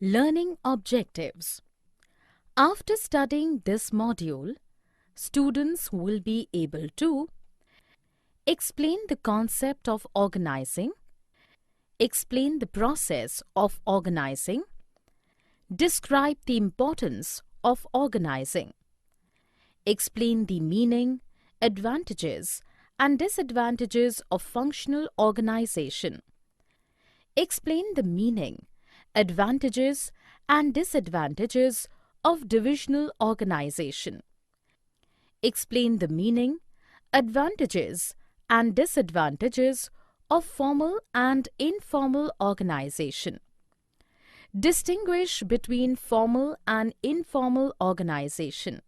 Learning objectives. After studying this module, students will be able to explain the concept of organizing, explain the process of organizing, describe the importance of organizing, explain the meaning, advantages, and disadvantages of functional organization, explain the meaning, advantages, and disadvantages of divisional organization, explain the meaning, advantages, and disadvantages of formal and informal organization, distinguish between formal and informal organization,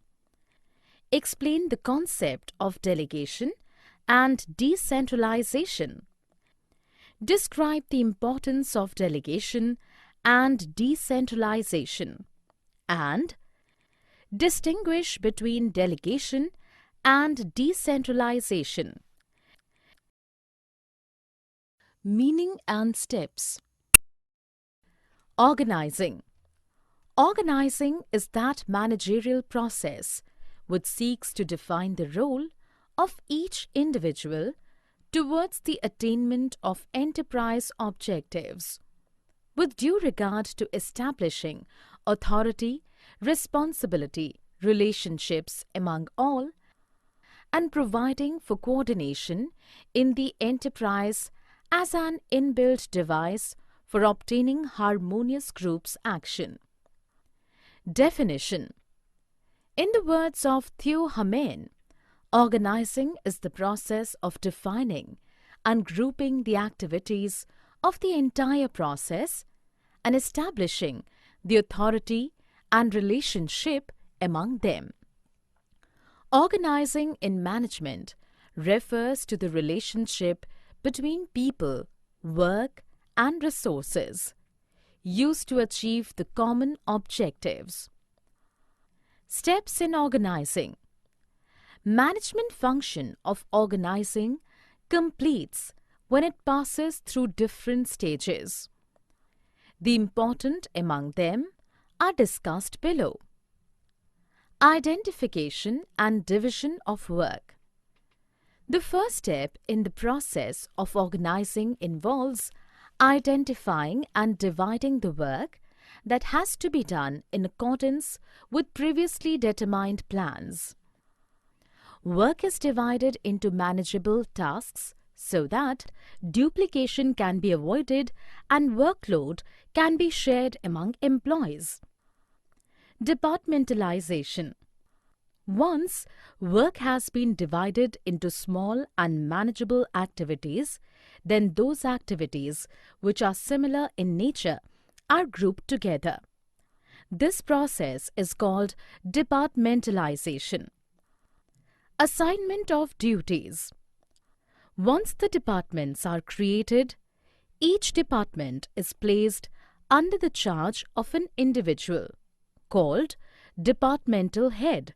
explain the concept of delegation and decentralization, describe the importance of delegation and decentralization, and distinguish between delegation and decentralization. Meaning and steps. Organizing. Organizing is that managerial process which seeks to define the role of each individual towards the attainment of enterprise objectives, with due regard to establishing authority, responsibility, relationships among all, and providing for coordination in the enterprise as an inbuilt device for obtaining harmonious group's action. Definition. In the words of Theo Hamel, organizing is the process of defining and grouping the activities of the entire process and establishing the authority and relationship among them. Organizing in management refers to the relationship between people, work, and resources used to achieve the common objectives. Steps in organizing. Management function of organizing completes when it passes through different stages. The important among them are discussed below. Identification and division of work. The first step in the process of organizing involves identifying and dividing the work that has to be done in accordance with previously determined plans. Work is divided into manageable tasks so that duplication can be avoided and workload can be shared among employees. Departmentalization. Once work has been divided into small and manageable activities, then those activities which are similar in nature are grouped together. This process is called departmentalization. Assignment of duties. Once the departments are created, each department is placed under the charge of an individual, called departmental head.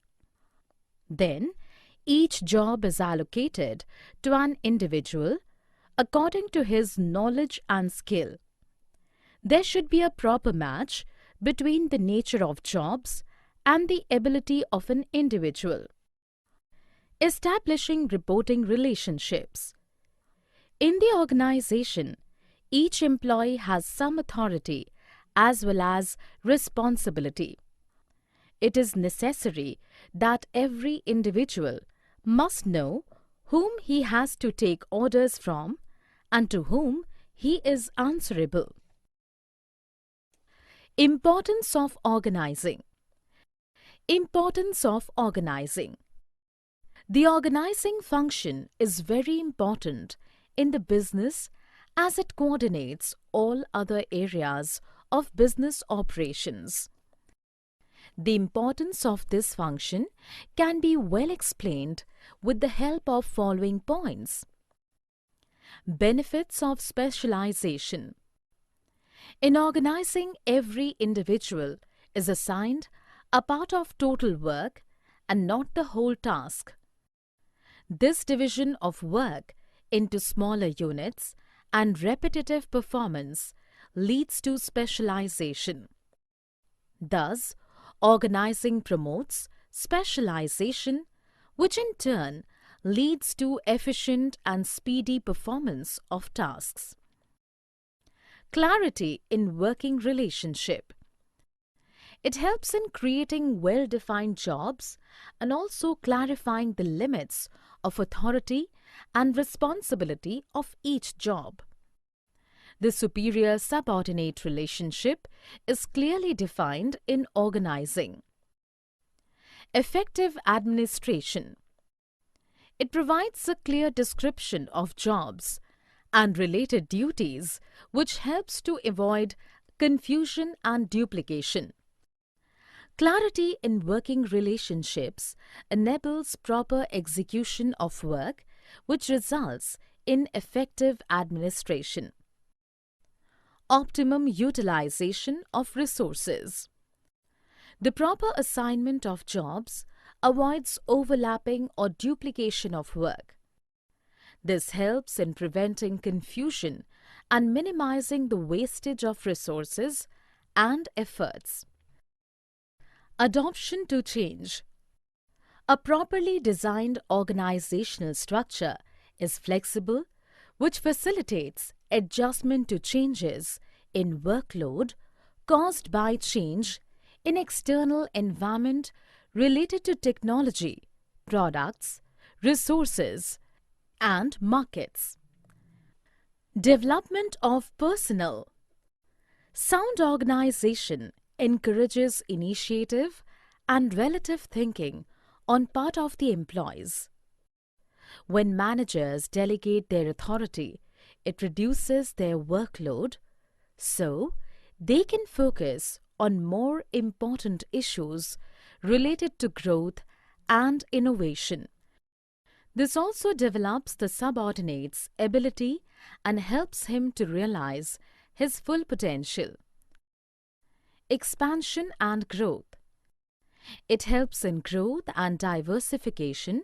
Then, each job is allocated to an individual according to his knowledge and skill. There should be a proper match between the nature of jobs and the ability of an individual. Establishing reporting relationships. In the organization, each employee has some authority as well as responsibility. It is necessary that every individual must know whom he has to take orders from and to whom he is answerable. Importance of organizing. Importance of organizing. The organizing function is very important in the business as it coordinates all other areas of business operations. The importance of this function can be well explained with the help of following points. Benefits of specialization. In organizing, every individual is assigned a part of total work and not the whole task. This division of work into smaller units and repetitive performance leads to specialization. Thus, organizing promotes specialization, which in turn leads to efficient and speedy performance of tasks. Clarity in working relationship. It helps in creating well-defined jobs and also clarifying the limits of authority and responsibility of each job. The superior-subordinate relationship is clearly defined in organizing. Effective administration. It provides a clear description of jobs and related duties, which helps to avoid confusion and duplication. Clarity in working relationships enables proper execution of work, which results in effective administration. Optimum utilization of resources. The proper assignment of jobs avoids overlapping or duplication of work. This helps in preventing confusion and minimizing the wastage of resources and efforts. Adoption to change. A properly designed organizational structure is flexible, which facilitates adjustment to changes in workload caused by change in external environment related to technology, products, resources, and markets. Development of personnel. Sound organization encourages initiative and relative thinking on part of the employees. When managers delegate their authority, it reduces their workload, so they can focus on more important issues related to growth and innovation. This also develops the subordinate's ability and helps him to realize his full potential. Expansion and growth. It helps in growth and diversification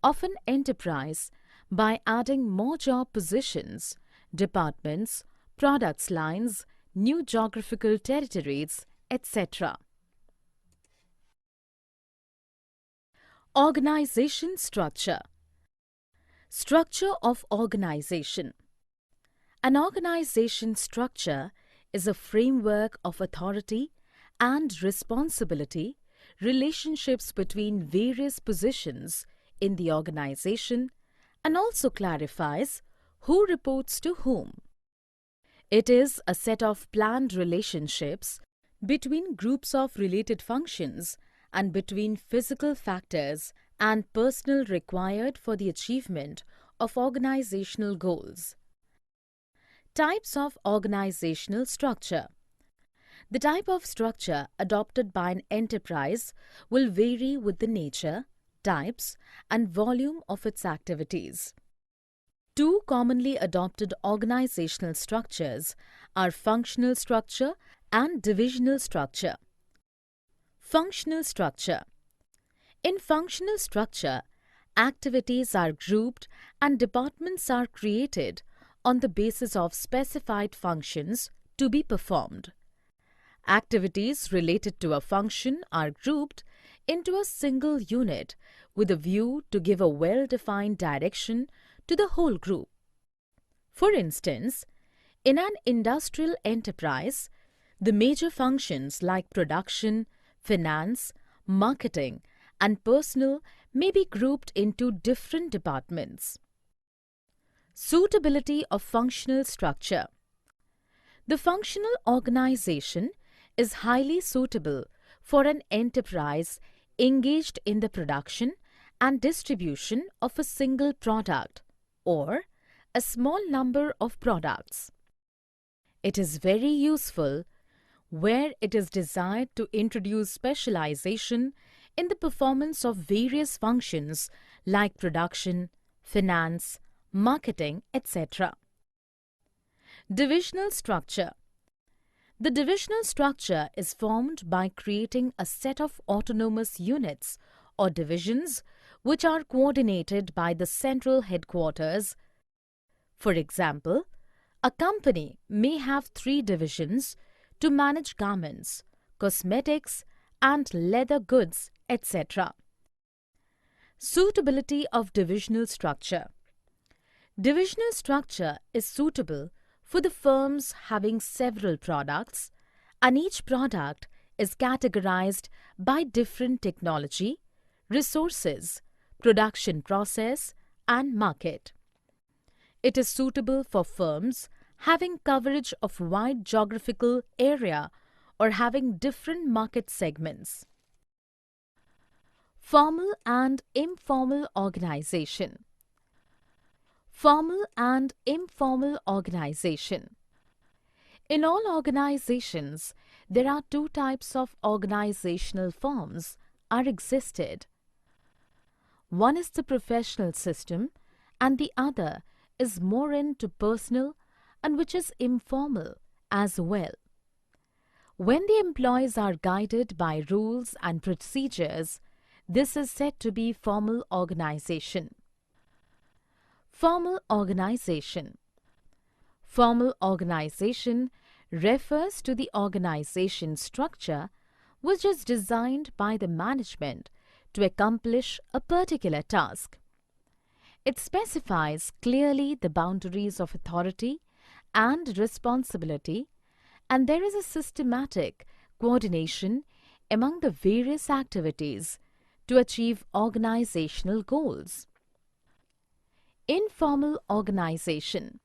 of an enterprise by adding more job positions, departments, products lines, new geographical territories, etc. Organization structure. Structure of organization. An organization structure is a framework of authority and responsibility, relationships between various positions in the organization, and also clarifies who reports to whom. It is a set of planned relationships between groups of related functions and between physical factors and personnel required for the achievement of organizational goals. Types of organizational structure. The type of structure adopted by an enterprise will vary with the nature, types, and volume of its activities. Two commonly adopted organizational structures are functional structure and divisional structure. Functional structure. In functional structure, activities are grouped and departments are created on the basis of specified functions to be performed. Activities related to a function are grouped into a single unit with a view to give a well-defined direction to the whole group. For instance, in an industrial enterprise, the major functions like production, finance, marketing, and personnel may be grouped into different departments. Suitability of functional structure. The functional organization is highly suitable for an enterprise engaged in the production and distribution of a single product or a small number of products. It is very useful where it is desired to introduce specialization in the performance of various functions like production, finance, marketing, etc. Divisional structure. The divisional structure is formed by creating a set of autonomous units or divisions which are coordinated by the central headquarters. For example, a company may have 3 divisions to manage garments, cosmetics, and leather goods, etc. Suitability of divisional structure. Divisional structure is suitable for the firms having several products, and each product is categorized by different technology, resources, production process, and market. It is suitable for firms having coverage of wide geographical area or having different market segments. Formal and informal organization. Formal and informal organization. In all organizations, there are two types of organizational forms are existed. One is the professional system and the other is more into personal and which is informal as well. When the employees are guided by rules and procedures, this is said to be formal organization. Formal organization. Formal organization refers to the organization structure which is designed by the management to accomplish a particular task. It specifies clearly the boundaries of authority and responsibility, and there is a systematic coordination among the various activities to achieve organizational goals. Informal organization.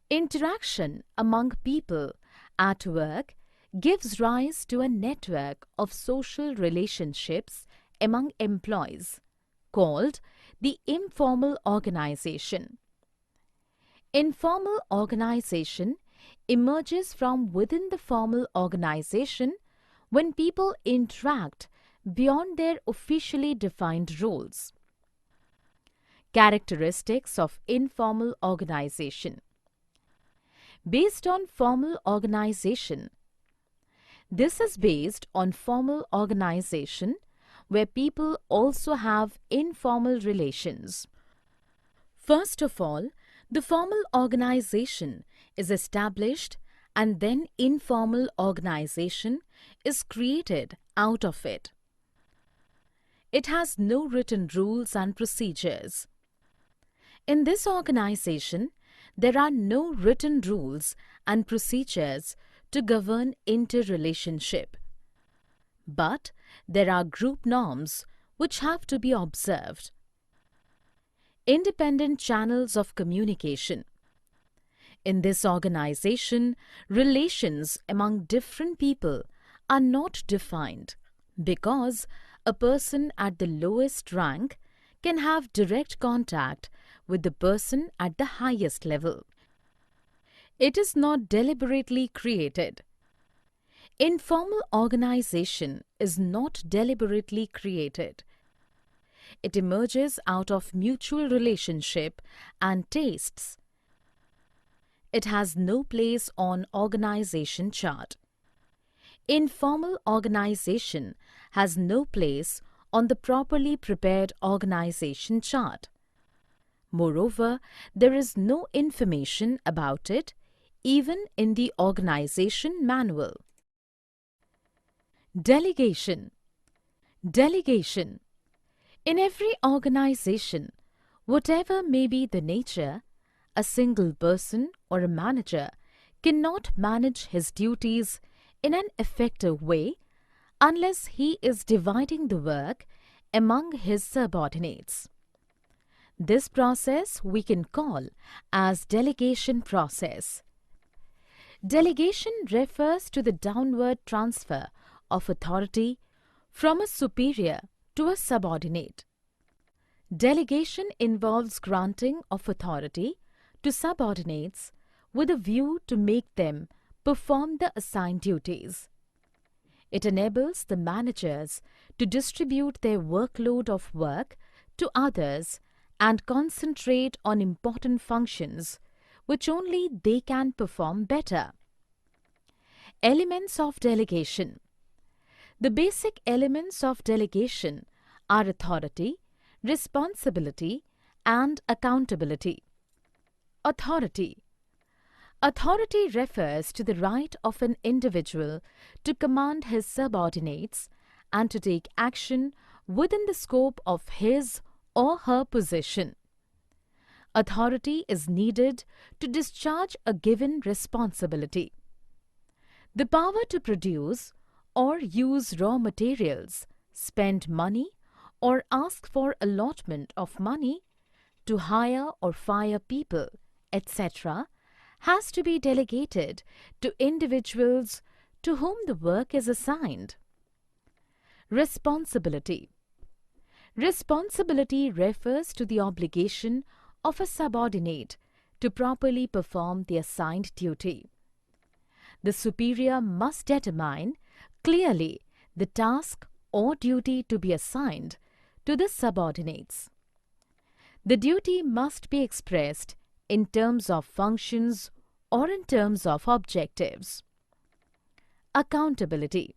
Interaction among people at work gives rise to a network of social relationships among employees, called the informal organization. Informal organization emerges from within the formal organization when people interact beyond their officially defined roles. Characteristics of informal organization. Based on formal organization. This is based on formal organization where people also have informal relations. First of all, the formal organization is established and then informal organization is created out of it. It has no written rules and procedures. In this organization, there are no written rules and procedures to govern interrelationship. But there are group norms which have to be observed. Independent channels of communication. In this organization, relations among different people are not defined because a person at the lowest rank can have direct contact with the person at the highest level. It is not deliberately created. Informal organization is not deliberately created. It emerges out of mutual relationship and tastes. It has no place on organization chart. Informal organization has no place on the properly prepared organization chart. Moreover, there is no information about it even in the organization manual. Delegation. Delegation. In every organization, whatever may be the nature, a single person or a manager cannot manage his duties in an effective way unless he is dividing the work among his subordinates. This process we can call as delegation process. Delegation refers to the downward transfer of authority from a superior to a subordinate. Delegation involves granting of authority to subordinates with a view to make them perform the assigned duties. It enables the managers to distribute their workload of work to others and concentrate on important functions which only they can perform better. Elements of delegation. The basic elements of delegation are authority, responsibility, and accountability. Authority. Authority refers to the right of an individual to command his subordinates and to take action within the scope of his or her position. Authority is needed to discharge a given responsibility. The power to produce or use raw materials, spend money, or ask for allotment of money, to hire or fire people, etc., has to be delegated to individuals to whom the work is assigned. Responsibility. Responsibility refers to the obligation of a subordinate to properly perform the assigned duty. The superior must determine clearly the task or duty to be assigned to the subordinates. The duty must be expressed in terms of functions or in terms of objectives. Accountability.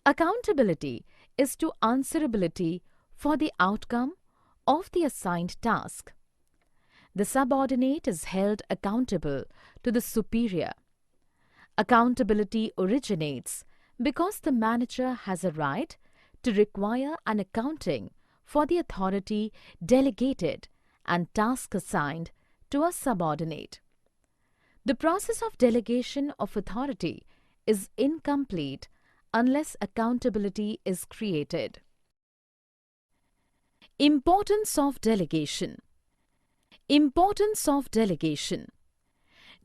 Accountability is to answerability for the outcome of the assigned task. The subordinate is held accountable to the superior. Accountability originates because the manager has a right to require an accounting for the authority delegated and task assigned to a subordinate. The process of delegation of authority is incomplete unless accountability is created. Importance of delegation. Importance of delegation.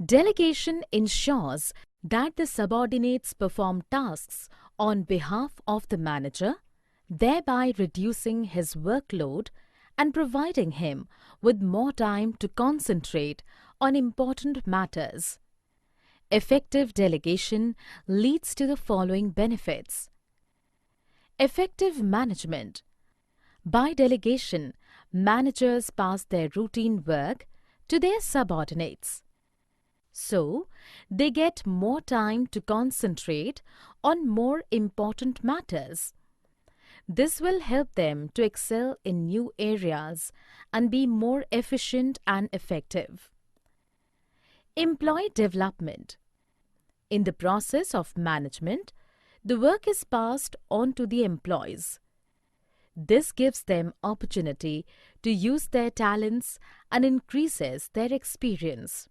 Delegation ensures that the subordinates perform tasks on behalf of the manager, thereby reducing his workload and providing him with more time to concentrate on important matters. Effective delegation leads to the following benefits. Effective management. By delegation, managers pass their routine work to their subordinates. So, they get more time to concentrate on more important matters. This will help them to excel in new areas and be more efficient and effective. Employee development. In the process of management, the work is passed on to the employees. This gives them opportunity to use their talents and increases their experience.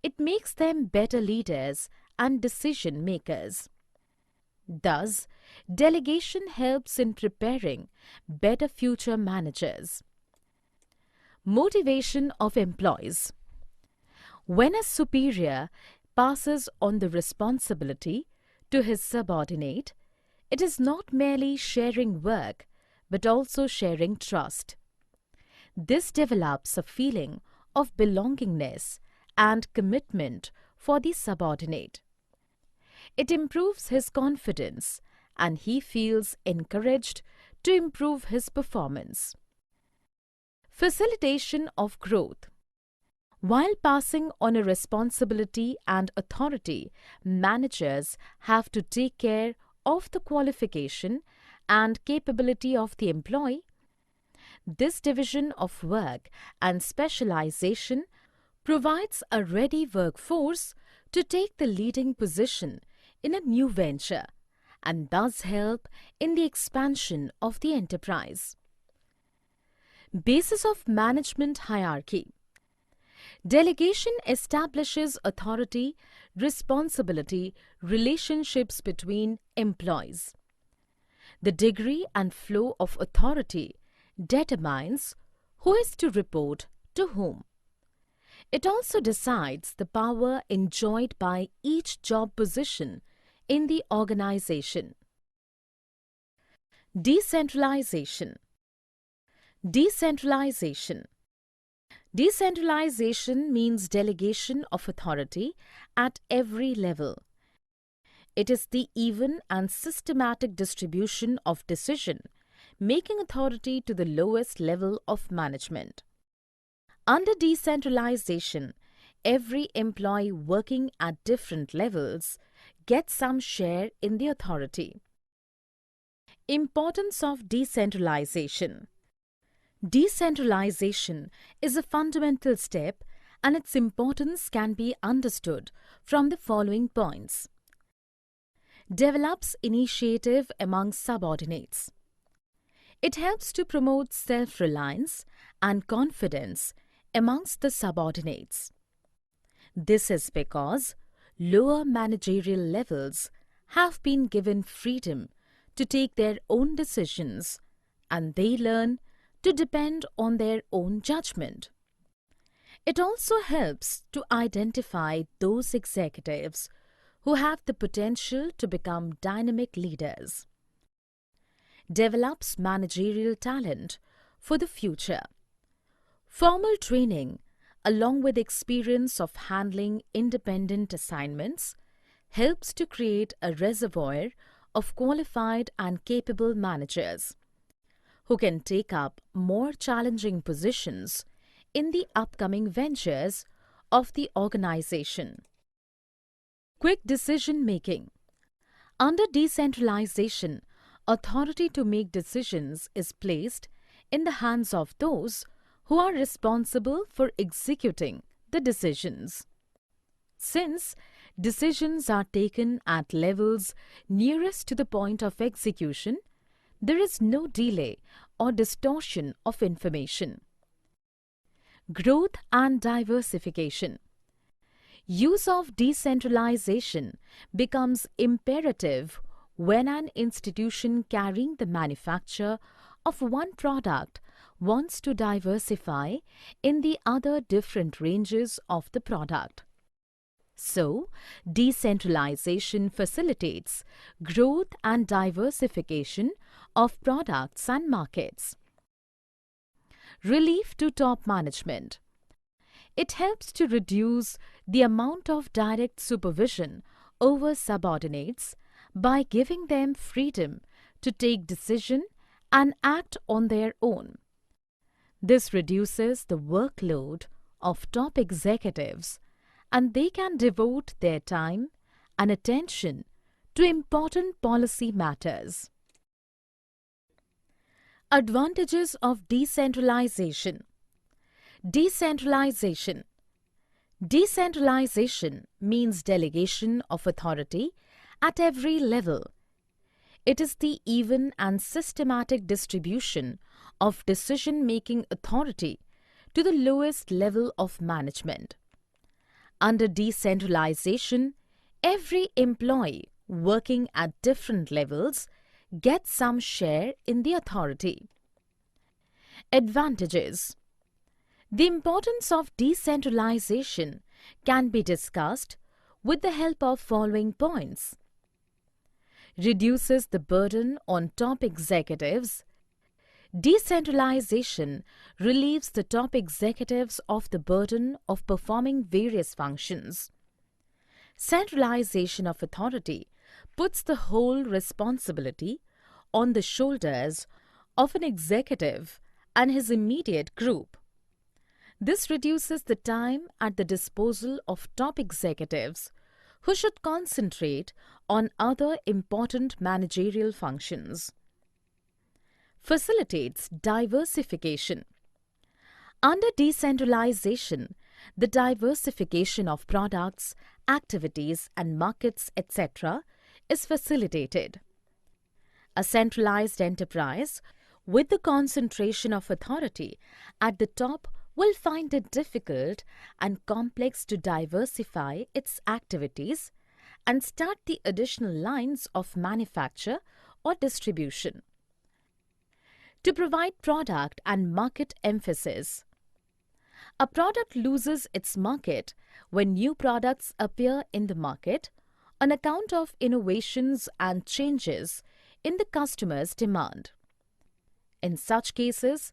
It makes them better leaders and decision makers. Thus, delegation helps in preparing better future managers. Motivation of employees. When a superior passes on the responsibility to his subordinate, it is not merely sharing work, but also sharing trust. This develops a feeling of belongingness and commitment for the subordinate. It improves his confidence and he feels encouraged to improve his performance. Facilitation of growth. While passing on a responsibility and authority, managers have to take care of the qualification and capability of the employee. This division of work and specialization provides a ready workforce to take the leading position in a new venture and thus help in the expansion of the enterprise. Basis of management hierarchy. Delegation establishes authority, responsibility, relationships between employees. The degree and flow of authority determines who is to report to whom. It also decides the power enjoyed by each job position in the organization. Decentralization. Decentralization. Decentralization means delegation of authority at every level. It is the even and systematic distribution of decision-making authority to the lowest level of management. Under decentralization, every employee working at different levels gets some share in the authority. Importance of decentralization. Decentralization is a fundamental step and its importance can be understood from the following points. Develops initiative among subordinates. It helps to promote self-reliance and confidence amongst the subordinates. This is because lower managerial levels have been given freedom to take their own decisions, and they learn to depend on their own judgment. It also helps to identify those executives who have the potential to become dynamic leaders. Develops managerial talent for the future. Formal training, along with experience of handling independent assignments, helps to create a reservoir of qualified and capable managers who can take up more challenging positions in the upcoming ventures of the organization. Quick decision making. Under decentralization, authority to make decisions is placed in the hands of those who are responsible for executing the decisions. Since decisions are taken at levels nearest to the point of execution, there is no delay or distortion of information. Growth and diversification. Use of decentralization becomes imperative when an institution carrying the manufacture of one product wants to diversify in the other different ranges of the product. So, decentralization facilitates growth and diversification of products and markets. Relief to top management. It helps to reduce the amount of direct supervision over subordinates by giving them freedom to take decision and act on their own. This reduces the workload of top executives, and they can devote their time and attention to important policy matters. Advantages of decentralization. Decentralization. Decentralization means delegation of authority at every level. It is the even and systematic distribution of decision-making authority to the lowest level of management. Under decentralization, every employee working at different levels gets some share in the authority. Advantages. The importance of decentralization can be discussed with the help of following points. Reduces the burden on top executives. Decentralization relieves the top executives of the burden of performing various functions. Centralization of authority puts the whole responsibility on the shoulders of an executive and his immediate group. This reduces the time at the disposal of top executives who should concentrate on other important managerial functions. Facilitates diversification. Under decentralization, the diversification of products, activities, and markets, etc., is facilitated. A centralized enterprise with the concentration of authority at the top will find it difficult and complex to diversify its activities and start the additional lines of manufacture or distribution. To provide product and market emphasis. A product loses its market when new products appear in the market on account of innovations and changes in the customer's demand. In such cases,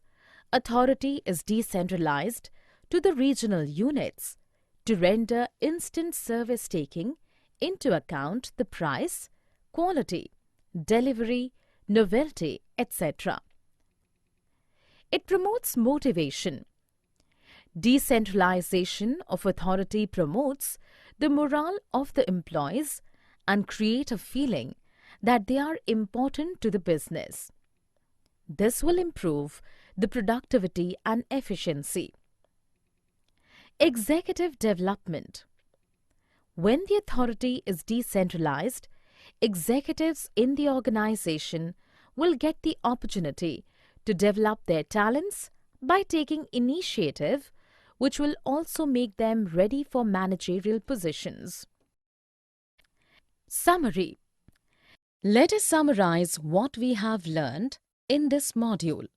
authority is decentralized to the regional units to render instant service taking into account the price, quality, delivery, novelty, etc. It promotes motivation. Decentralization of authority promotes the morale of the employees and create a feeling that they are important to the business. This will improve the productivity and efficiency. Executive development. When the authority is decentralized, executives in the organization will get the opportunity to develop their talents by taking initiative, which will also make them ready for managerial positions. Summary. Let us summarize what we have learned in this module.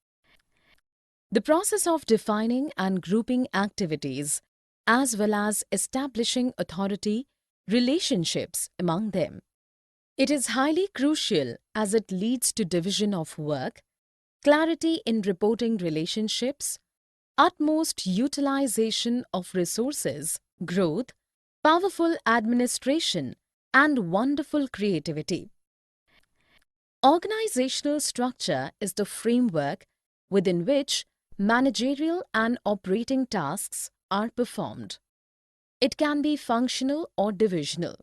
The process of defining and grouping activities, as well as establishing authority relationships among them. It is highly crucial as it leads to division of work, clarity in reporting relationships, utmost utilization of resources, growth, powerful administration, and wonderful creativity. Organizational structure is the framework within which managerial and operating tasks are performed. It can be functional or divisional.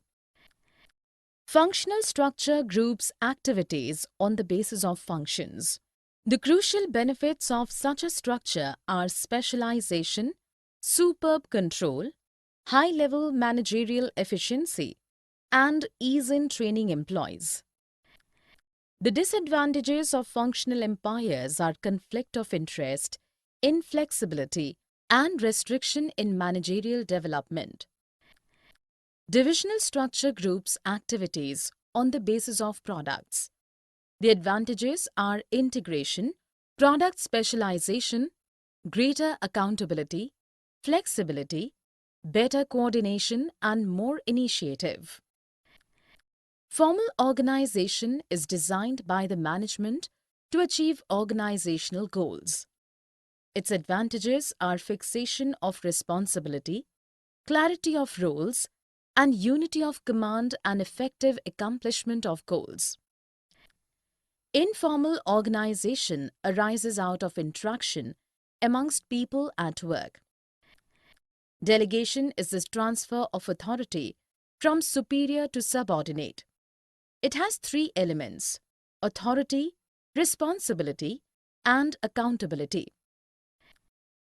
Functional structure groups activities on the basis of functions. The crucial benefits of such a structure are specialization, superb control, high-level managerial efficiency, and ease in training employees. The disadvantages of functional empires are conflict of interest, inflexibility, and restriction in managerial development. Divisional structure groups activities on the basis of products. The advantages are integration, product specialization, greater accountability, flexibility, better coordination, and more initiative. Formal organization is designed by the management to achieve organizational goals. Its advantages are fixation of responsibility, clarity of roles, and unity of command and effective accomplishment of goals. Informal organization arises out of interaction amongst people at work. Delegation is the transfer of authority from superior to subordinate. It has three elements: authority, responsibility, and accountability.